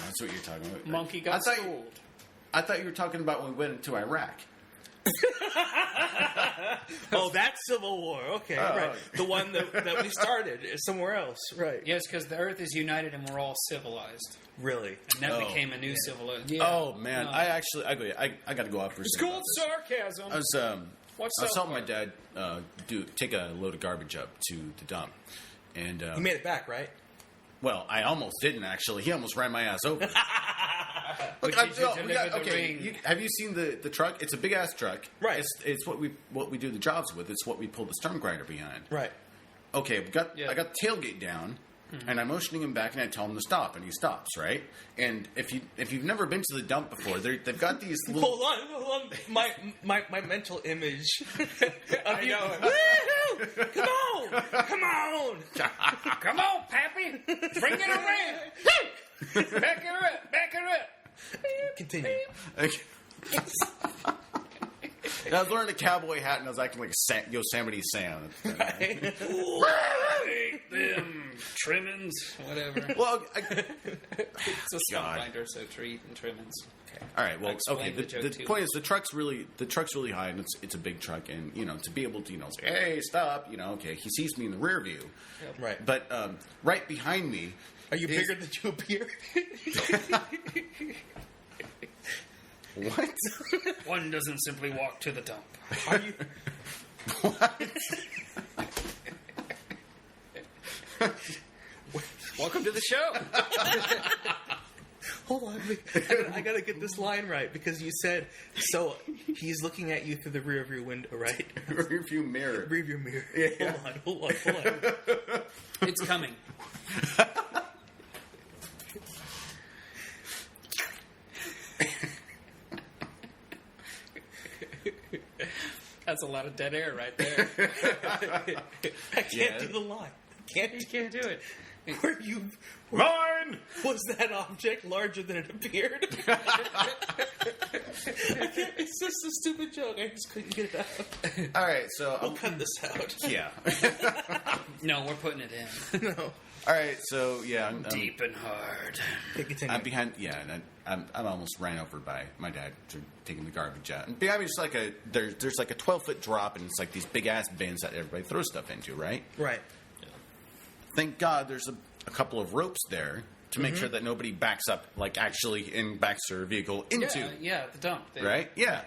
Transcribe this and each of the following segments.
that's what you're talking about. Monkey got schooled. I thought you were talking about when we went into Iraq. Oh, that Civil War. Okay, right. The one that we started is somewhere else. Right. Yes, because the Earth is united and we're all civilized. Really? And that became a new civilization. Yeah. Oh, man. No. I got to go out for a It's called sarcasm. I was helping my dad take a load of garbage up to the dump. And he made it back, right? Well, I almost didn't, actually. He almost ran my ass over. Look, have you seen the truck? It's a big-ass truck. Right. It's what we do the jobs with. It's what we pull the storm grinder behind. Right. Okay, I got the tailgate down, and I'm motioning him back, and I tell him to stop, and he stops, right? And if you've never been to the dump before, they've got these little... Hold on. My mental image of you. Come on! Come on, Pappy! Bring it around! Back it up! Continue. And I was wearing a cowboy hat, and I was acting like Yosemite Sam. Right. Take them trimmings, whatever. Well, it's a storm grinder, so tree and trimmings. Okay. All right. Well, okay. The point is, the truck's really high, and it's a big truck, and to be able to say, hey, stop. Okay, he sees me in the rear view. Yep. Right. But right behind me. Are you bigger than you appear? What? One doesn't simply walk to the dump. Are you? What? Welcome to the show. Hold on, I gotta get this line right because you said so. He's looking at you through the rear view window, right? Rear view mirror. Rear view mirror. Yeah. Hold on. It's coming. That's a lot of dead air right there. I can't do the line. You can't do it. Were you... Mine! Was that object larger than it appeared? It's just a stupid joke. I just couldn't get it out. All right, so... We'll cut this out. Yeah. No, we're putting it in. No. All right, so, yeah. I'm deep and hard. I'm behind... Yeah, and I'm almost ran over by my dad taking the garbage out. And behind me, it's like there's like a 12-foot drop, and it's like these big-ass bins that everybody throws stuff into, right? Right. Thank God there's a couple of ropes there to make sure that nobody backs up, like actually backs their vehicle into. Yeah, the dump. Right? Yeah.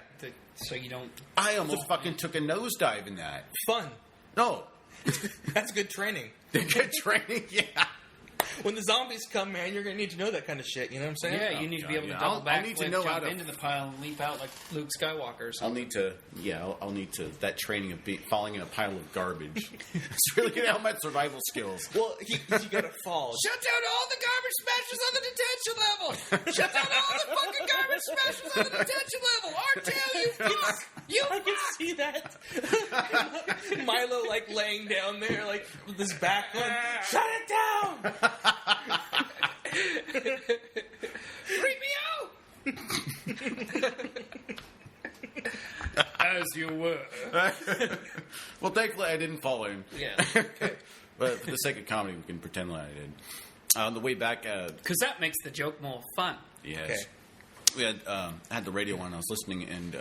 So you don't... I almost fucking took a nosedive in that. Fun. No. That's good training. Good training, yeah. When the zombies come, man, you're going to need to know that kind of shit. You know what I'm saying? Yeah, you need to be able to double back, jump into the pile, and leap out like Luke Skywalker or something. I'll need to that training of falling in a pile of garbage. It's really going to help my survival skills. Well, you got to fall. Shut down all the garbage smashers on the detention level! Shut down all the fucking garbage smashers on the detention level! RTL, you fuck! You I can see that. Milo, like, laying down there, like, with his back on. Shut it down! Freak me out! As you were. Well, thankfully I didn't fall in. Yeah. Okay. But for the sake of comedy, we can pretend like I did. On the way back... Because that makes the joke more fun. Yes. Okay. We had the radio on, I was listening, and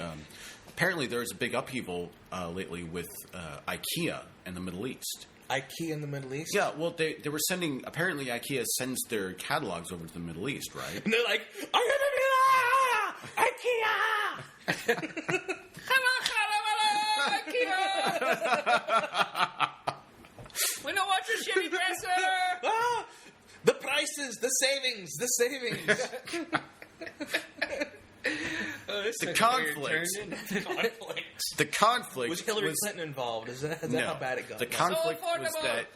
apparently there's a big upheaval lately with Ikea in the Middle East. Ikea in the Middle East? Yeah, well, they were sending... Apparently Ikea sends their catalogs over to the Middle East, right? And they're like, Ikea! Ikea! We don't want your shitty dresser! The prices, the savings. The conflict. The conflict was Hillary Clinton involved? Is that how bad it got? The conflict was that...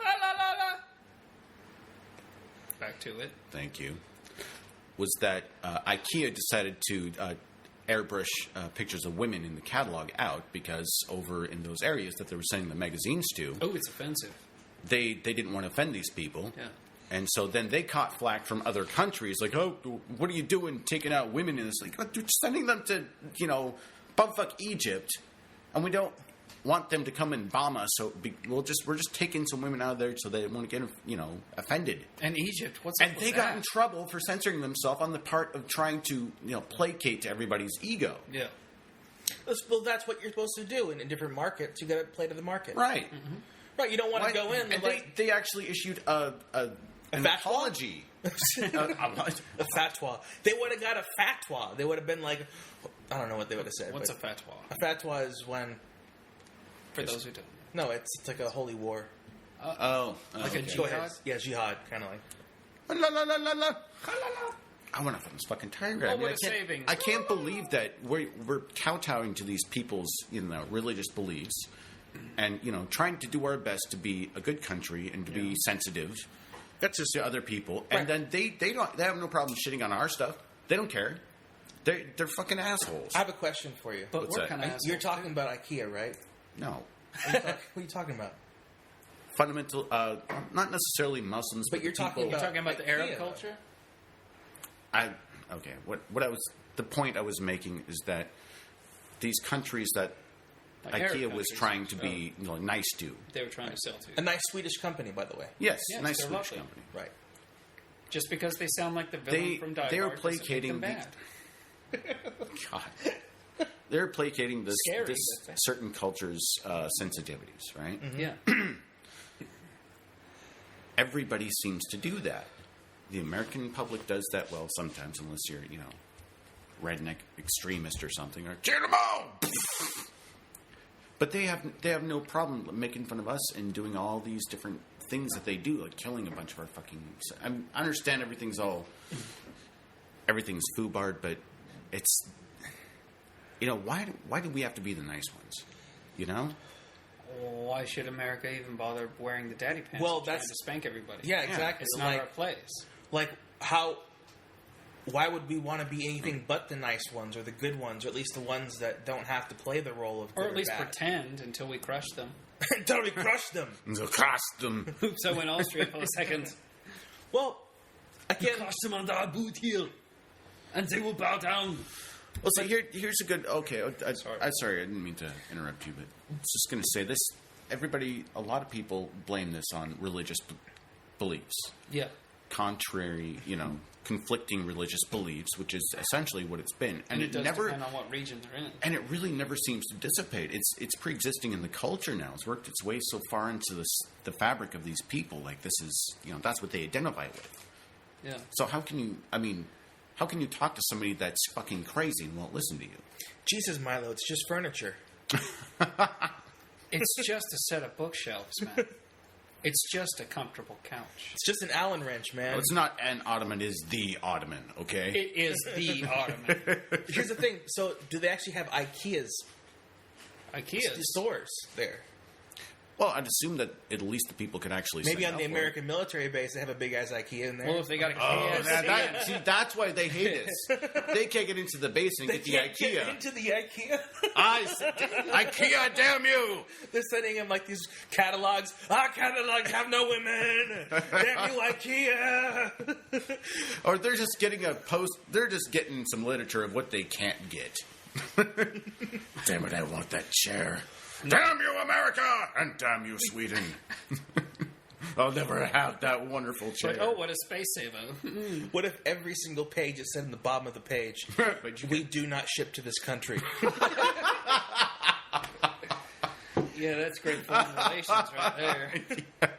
Back to it. Thank you. Was that IKEA decided to airbrush pictures of women in the catalog out because over in those areas that they were sending the magazines to... Oh, it's offensive. They didn't want to offend these people. Yeah. And so then they caught flack from other countries, like, oh, what are you doing taking out women in this? Like, you're sending them to, bumfuck Egypt, and we don't want them to come and bomb us. So we're just taking some women out of there so they won't get offended. And Egypt, what's up And with they that? got in trouble for censoring themselves on the part of trying to placate to everybody's ego. Yeah. Well, that's what you're supposed to do in different markets. You got to play to the market, Right. Mm-hmm. Right. You don't want to go in and like they actually issued an fatwa? apology. a fatwa. They would have got a fatwa. They would have been like, I don't know what they would have said. What's a but fatwa? a fatwa is when. For those who don't. No, it's like a holy war. Like okay. a Go jihad? ahead. Yeah, jihad, kind of like. La, la, la, la, la. I want to fucking tired. Oh, what a savings. I can't believe that we're kowtowing to these people's religious beliefs, and trying to do our best to be a good country and to be sensitive. That's just to other people, Right. and then they have no problem shitting on our stuff. They don't care. They're fucking assholes. I have a question for you. But What's we're that? kind of You're talking about IKEA, right? No. What are you talking about? Fundamental, not necessarily Muslims, But you're the people, talking You're talking about the Arab IKEA. culture? Okay. The point I was making is that these countries that Like Arab IKEA was countries. trying to be nice to. They were trying to sell to. A nice Swedish company, by the way. Yes, Yes, nice they're Swedish lovely. company. Right. Just because they sound like the villain from Die Hard they are doesn't make placating them the- bad. God. They're placating this Scary, this that's it. certain culture's sensitivities, right? Yeah. Everybody seems to do that. The American public does that well sometimes, unless you're, redneck extremist or something, or kill them all. But they have no problem making fun of us and doing all these different things that they do, like killing a bunch of our fucking. I understand everything's foobarred, but it's why do we have to be the nice ones? Why should America even bother wearing the daddy pants? Well, and trying that's- to spank everybody. Yeah, exactly. It's not Like- our place. Like, why would we want to be anything but the nice ones or the good ones, or at least the ones that don't have to play the role of good Or at least bad? pretend until we crush them. Until we crush them. The costume. Oops, I went Austrian for a second. Well, I can't. them under our boot heel, and they will bow down. Well, so here's a good. Okay, Sorry. I'm sorry, I didn't mean to interrupt you, but I was just going to say this. A lot of people blame this on religious beliefs. Yeah. Contrary, conflicting religious beliefs, which is essentially what it's been, And it does never, depend on what region they're in. and it really never seems to dissipate. It's pre-existing in the culture now. It's worked its way so far into the fabric of these people. Like this is, that's what they identify with. Yeah. So how can you talk to somebody that's fucking crazy and won't listen to you? Jesus, Milo, it's just furniture. It's just a set of bookshelves, man. It's just a comfortable couch. It's just an Allen wrench, man. Well, it's not an ottoman; it is the ottoman. Okay. It is the ottoman. Here's the thing. So, do they actually have IKEA's IKEA. stores there? Well, I'd assume that at least the people can actually Maybe sign on the up for it. American military base, they have a big ass IKEA in there. Well, if they got a Oh, KFC, see, that's why they hate us. They can't get into the base and they get the can't IKEA. get into the IKEA. IKEA, damn you! They're sending him like these catalogs. Our catalogs have no women. Damn you, IKEA. Or they're just getting They're just getting some literature of what they can't get. Damn it! I want that chair. Damn you, America, and damn you, Sweden. I'll never have that wonderful chair. but oh, what a space saver! What if every single page is said in the bottom of the page, But you we do not ship to this country? Yeah, that's great foreign relations right there.